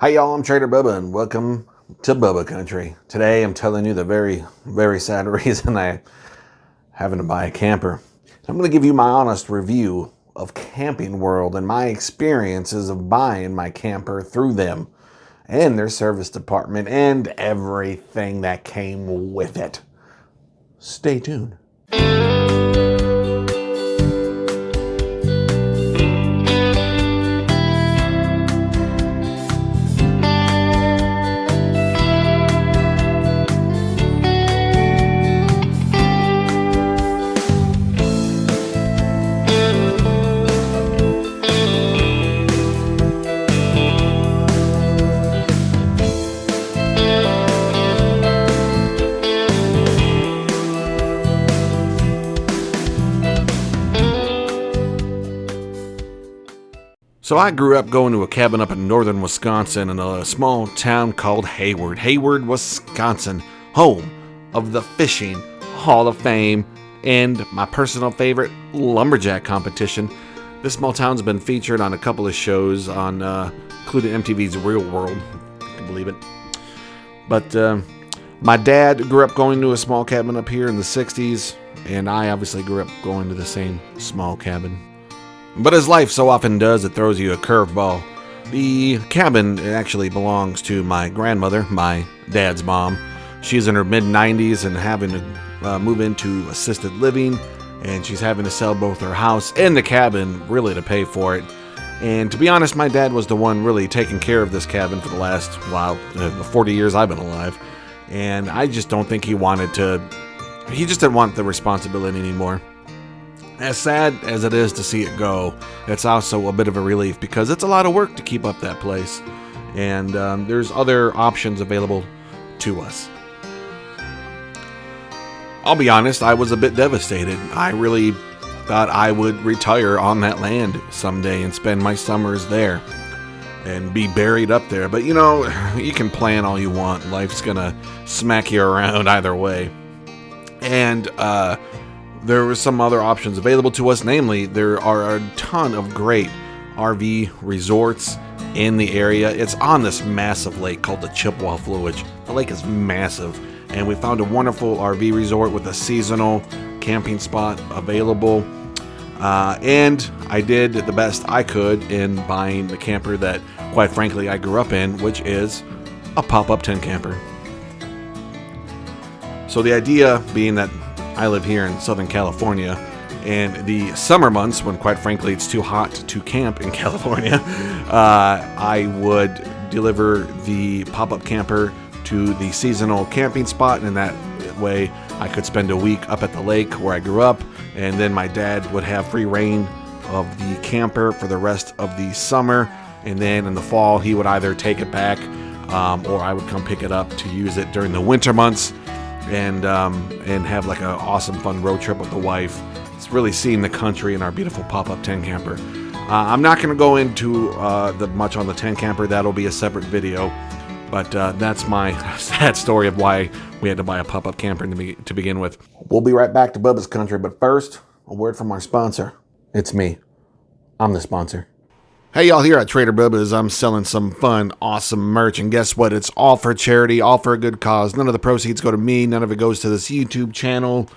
Hi y'all, I'm Trader Bubba and welcome to Bubba Country. Today I'm telling you the very, very sad reason I having to buy a camper. I'm going to give you my honest review of Camping World and my experiences of buying my camper through them and their service department and everything that came with it. Stay tuned. So I grew up going to a cabin up in northern Wisconsin in a small town called Hayward, Wisconsin, home of the Fishing Hall of Fame and my personal favorite lumberjack competition. This small town's been featured on a couple of shows on, including MTV's Real World, if you can believe it. But my dad grew up going to a small cabin up here in the 60s, and I obviously grew up going to the same small cabin. But as life so often does, it throws you a curveball. The cabin actually belongs to my grandmother, my dad's mom. She's in her mid-90s and having to move into assisted living, and she's having to sell both her house and the cabin really to pay for it. And to be honest, my dad was the one really taking care of this cabin for the last, 40 years I've been alive. And I just don't think he just didn't want the responsibility anymore. As sad as it is to see it go, it's also a bit of a relief because it's a lot of work to keep up that place. And there's other options available to us. I'll be honest, I was a bit devastated. I really thought I would retire on that land someday and spend my summers there and be buried up there. But you know, you can plan all you want. Life's gonna smack you around either way. And there were some other options available to us. Namely, there are a ton of great RV resorts in the area. It's on this massive lake called the Chippewa Fluid. The lake is massive, and we found a wonderful RV resort with a seasonal camping spot available. And I did the best I could in buying the camper that, quite frankly, I grew up in, which is a pop-up tent camper. So the idea being that I live here in Southern California, and the summer months, when quite frankly it's too hot to camp in California, I would deliver the pop-up camper to the seasonal camping spot, and that way I could spend a week up at the lake where I grew up, and then my dad would have free reign of the camper for the rest of the summer, and then in the fall he would either take it back or I would come pick it up to use it during the winter months. And have like an awesome fun road trip with the wife. It's really seeing the country in our beautiful pop-up tent camper. I'm not going to go into much on the tent camper. That'll be a separate video. But that's my sad story of why we had to buy a pop-up camper to begin with. We'll be right back to Bubba's Country, but first, a word from our sponsor. It's me. I'm the sponsor. Hey y'all, here at Trader Bubba's, I'm selling some fun, awesome merch, and guess what? It's all for charity, all for a good cause. None of the proceeds go to me, none of it goes to this YouTube channel.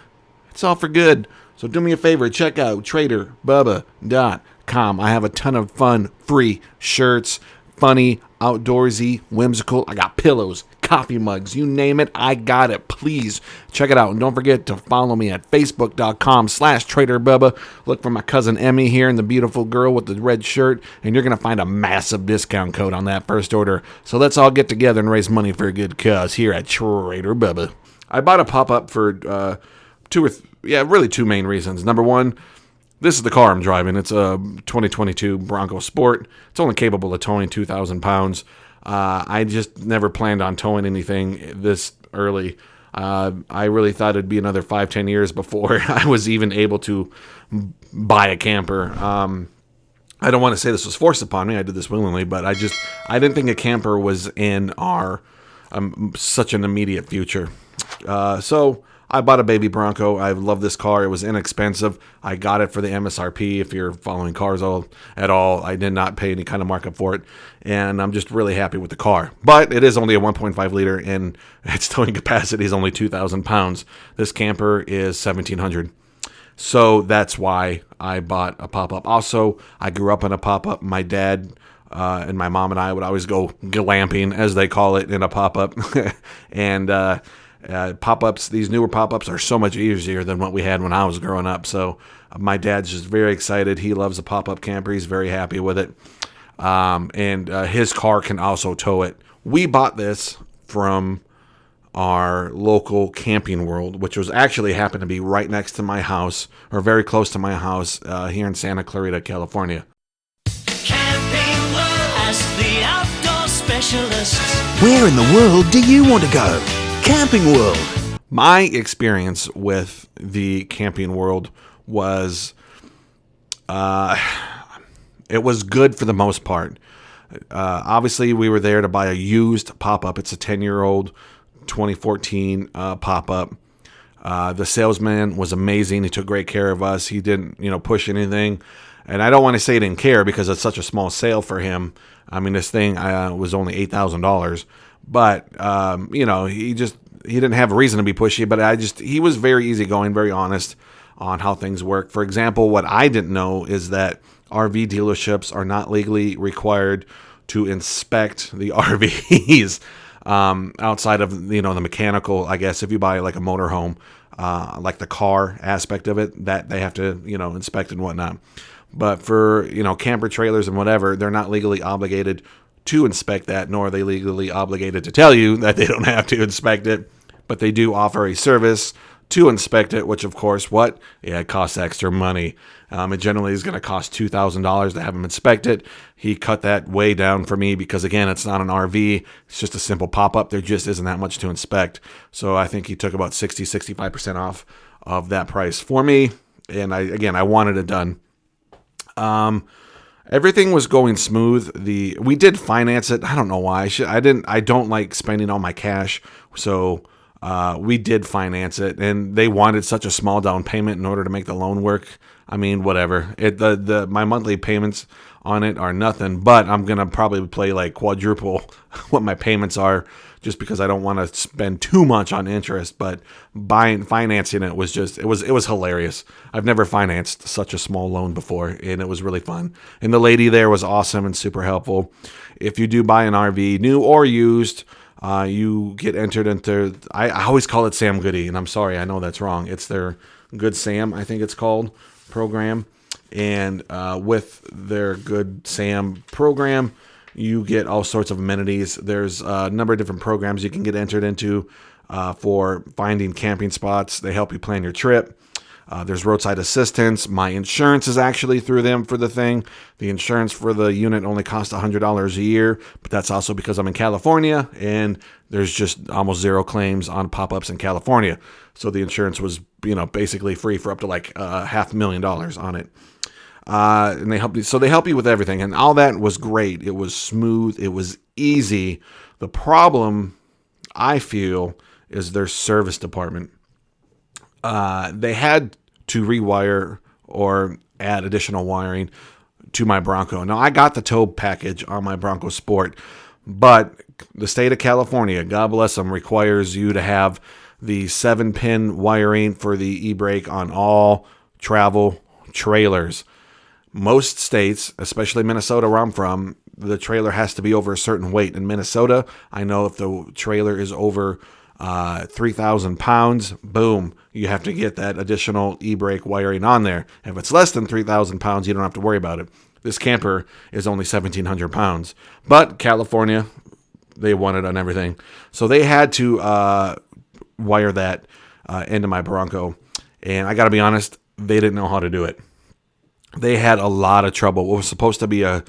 It's all for good. So do me a favor, check out TraderBubba.com. I have a ton of fun, free shirts, funny, outdoorsy, whimsical. I got pillows, coffee mugs, you name it, I got it. Please check it out. And don't forget to follow me at Facebook.com/TraderBubba. Look for my cousin Emmy here and the beautiful girl with the red shirt, and you're going to find a massive discount code on that first order. So let's all get together and raise money for a good cause here at Trader Bubba. I bought a pop-up for two main reasons. Number one, this is the car I'm driving. It's a 2022 Bronco Sport. It's only capable of towing 2,000 pounds. I just never planned on towing anything this early. I really thought it'd be another 5-10 years before I was even able to buy a camper. I don't want to say this was forced upon me. I did this willingly, but I didn't think a camper was in our such an immediate future. So I bought a baby Bronco. I love this car. It was inexpensive. I got it for the MSRP. If you're following cars at all, I did not pay any kind of markup for it. And I'm just really happy with the car. But it is only a 1.5 liter, and its towing capacity is only 2,000 pounds. This camper is 1,700. So that's why I bought a pop-up. Also, I grew up in a pop-up. My dad and my mom and I would always go glamping, as they call it, in a pop-up. And pop-ups, these newer pop-ups are so much easier than what we had when I was growing up. So my dad's just very excited. He loves a pop-up camper. He's very happy with it. And his car can also tow it. We bought this from our local Camping World, which was actually happened to be right next to my house, or very close to my house, here in Santa Clarita, California. Camping World, ask the outdoor specialists. Where in the world do you want to go? Camping World. My experience with the Camping World was, it was good for the most part. Obviously, we were there to buy a used pop-up. It's a 10-year-old 2014 pop-up. The salesman was amazing. He took great care of us. He didn't, push anything. And I don't want to say he didn't care because it's such a small sale for him. I mean, this thing was only $8,000. But, he didn't have a reason to be pushy. But he was very easygoing, very honest on how things work. For example, what I didn't know is that RV dealerships are not legally required to inspect the RVs. Outside of, the mechanical, I guess, if you buy like a motorhome, like the car aspect of it, that they have to, inspect and whatnot. But for, camper trailers and whatever, they're not legally obligated to inspect that, nor are they legally obligated to tell you that they don't have to inspect it. But they do offer a service to inspect it, which of course, it costs extra money. It generally is going to cost $2,000 to have them inspect it. He cut that way down for me because, again, it's not an RV. It's just a simple pop-up. There just isn't that much to inspect. So I think he took about 65% off of that price for me. And I wanted it done. Everything was going smooth. We did finance it. I don't know why. I don't like spending all my cash. So we did finance it, and they wanted such a small down payment in order to make the loan work. I mean, whatever. My monthly payments on it are nothing, but I'm gonna probably play like quadruple what my payments are, just because I don't want to spend too much on interest. But financing it was it was hilarious. I've never financed such a small loan before, and it was really fun. And the lady there was awesome and super helpful. If you do buy an RV, new or used, you get entered into, I always call it Sam Goody, and I'm sorry, I know that's wrong. It's their Good Sam, I think it's called, program. And with their Good Sam program, you get all sorts of amenities. There's a number of different programs you can get entered into for finding camping spots. They help you plan your trip. There's roadside assistance. My insurance is actually through them for the thing. The insurance for the unit only costs $100 a year, but that's also because I'm in California, and there's just almost zero claims on pop-ups in California. So the insurance was, basically free for up to like $500,000 on it. And they help you. So they help you with everything, and all that was great. It was smooth. It was easy. The problem, I feel, is their service department. They had to rewire or add additional wiring to my Bronco. Now, I got the tow package on my Bronco Sport, but the state of California, God bless them, requires you to have the 7-pin wiring for the e-brake on all travel trailers. Most states, especially Minnesota where I'm from, the trailer has to be over a certain weight. In Minnesota, I know if the trailer is over 3,000 pounds, boom, you have to get that additional e-brake wiring on there. If it's less than 3,000 pounds, you don't have to worry about it. This camper is only 1,700 pounds. But California, they want it on everything. So they had to wire that into my Bronco. And I got to be honest, they didn't know how to do it. They had a lot of trouble. What was supposed to be a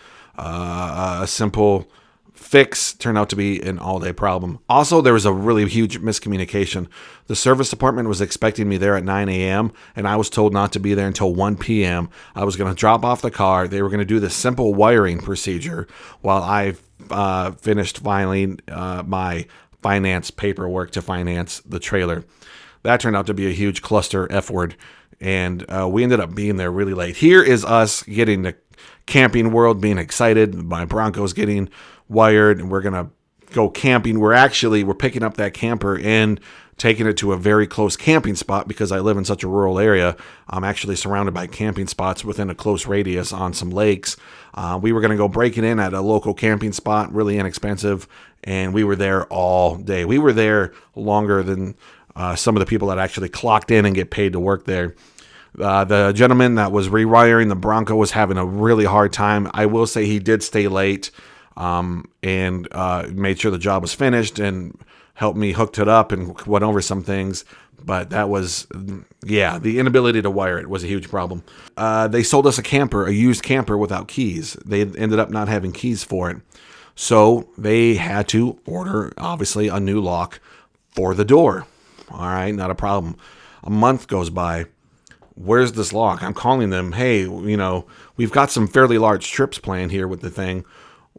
simple fix turned out to be an all-day problem. Also, there was a really huge miscommunication. The service department was expecting me there at 9 a.m., and I was told not to be there until 1 p.m. I was going to drop off the car. They were going to do the simple wiring procedure while I finished filing my finance paperwork to finance the trailer. that turned out to be a huge cluster F word. And we ended up being there really late. Here is us getting to Camping World, being excited. My Bronco's getting wired, and we're going to go camping. We're picking up that camper and taking it to a very close camping spot because I live in such a rural area. I'm actually surrounded by camping spots within a close radius on some lakes. We were going to go break it in at a local camping spot, really inexpensive, and we were there all day. We were there longer than some of the people that actually clocked in and get paid to work there. The gentleman that was rewiring the Bronco was having a really hard time. I will say he did stay late and made sure the job was finished and helped me hooked it up and went over some things. But that was, the inability to wire it was a huge problem. They sold us a used camper without keys. They ended up not having keys for it. So they had to order, obviously, a new lock for the door. All right, not a problem. A month goes by. Where's this lock? I'm calling them. Hey, we've got some fairly large trips planned here with the thing.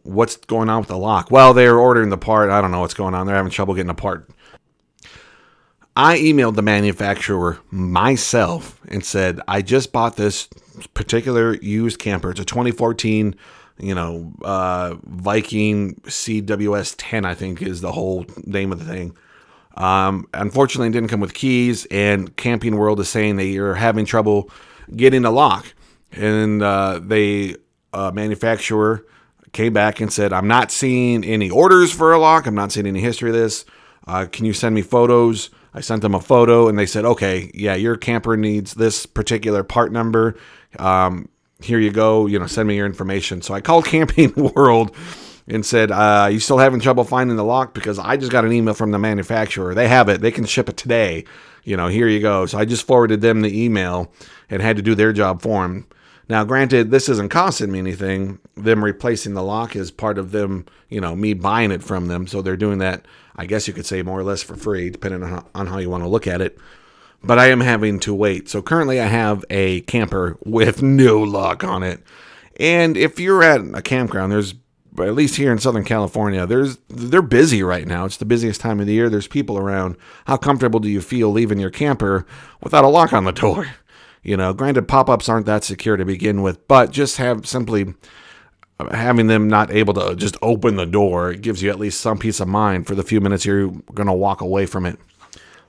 What's going on with the lock? Well, they're ordering the part. I don't know what's going on. They're having trouble getting a part. I emailed the manufacturer myself and said, I just bought this particular used camper. It's a 2014, Viking CWS 10, I think is the whole name of the thing. Unfortunately, it didn't come with keys, and Camping World is saying that you're having trouble getting a lock. And the manufacturer came back and said, I'm not seeing any orders for a lock. I'm not seeing any history of this. Can you send me photos? I sent them a photo, and they said, okay, yeah, your camper needs this particular part number. Here you go. Send me your information. So I called Camping World and said, you still having trouble finding the lock? Because I just got an email from the manufacturer. They have it. They can ship it today. Here you go. So I just forwarded them the email and had to do their job for them. Now, granted, this isn't costing me anything. Them replacing the lock is part of them, me buying it from them. So they're doing that, I guess you could say, more or less for free, depending on how you want to look at it. But I am having to wait. So currently I have a camper with no lock on it. And if you're at a campground, there's, at least here in Southern California, they're busy right now. It's the busiest time of the year. There's people around. How comfortable do you feel leaving your camper without a lock on the door? Granted, pop-ups aren't that secure to begin with, but just having them not able to just open the door, it gives you at least some peace of mind for the few minutes you're going to walk away from it.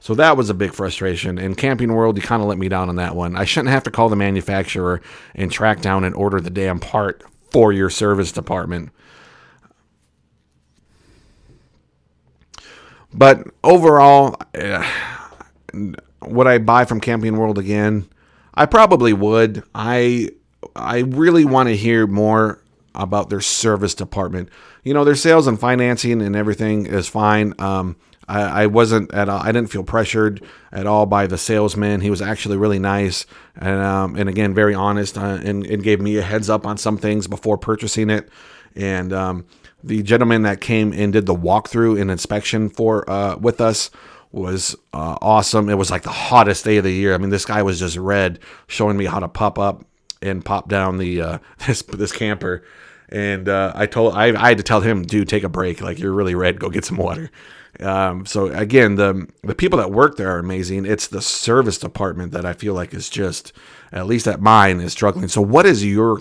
So that was a big frustration. And Camping World, you kind of let me down on that one. I shouldn't have to call the manufacturer and track down and order the damn part for your service department. But overall, would I buy from Camping World again? I probably would. I really want to hear more about their service department. Their sales and financing and everything is fine. I wasn't at all, I didn't feel pressured at all by the salesman. He was actually really nice and again, very honest and gave me a heads up on some things before purchasing it. And the gentleman that came and did the walkthrough and inspection with us was awesome. It was like the hottest day of the year. I mean, this guy was just red, showing me how to pop up and pop down the this camper. And I had to tell him, dude, take a break. Like, you're really red. Go get some water. So again, the people that work there are amazing. It's the service department that I feel like is just, at least at mine, is struggling. So what is your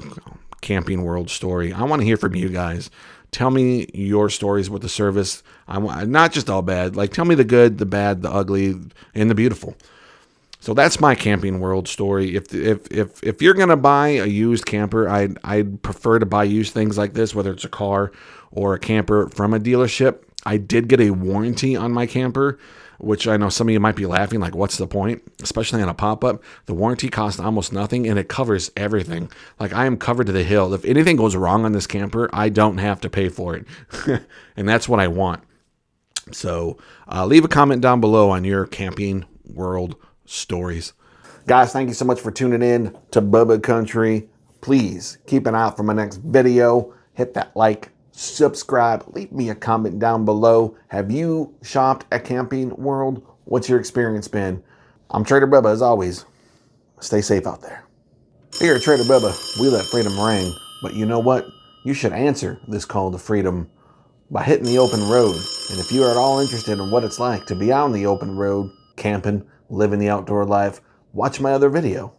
Camping World story? I want to hear from you guys. Tell me your stories with the service. I want not just all bad. Like, tell me the good, the bad, the ugly, and the beautiful. So that's my Camping World story. If you're gonna buy a used camper, I'd prefer to buy used things like this, whether it's a car or a camper from a dealership. I did get a warranty on my camper, which I know some of you might be laughing, like, what's the point? Especially on a pop-up. The warranty costs almost nothing, and it covers everything. Like, I am covered to the hill. If anything goes wrong on this camper, I don't have to pay for it. And that's what I want. So leave a comment down below on your Camping World stories. Guys, thank you so much for tuning in to Bubba Country. Please keep an eye out for my next video. Hit that like, subscribe, leave me a comment down below. Have you shopped at Camping World? What's your experience been? I'm Trader Bubba, as always. Stay safe out there. Here at Trader Bubba, we let freedom ring. But you know what? You should answer this call to freedom by hitting the open road. And if you are at all interested in what it's like to be out on the open road, camping, living the outdoor life, watch my other video.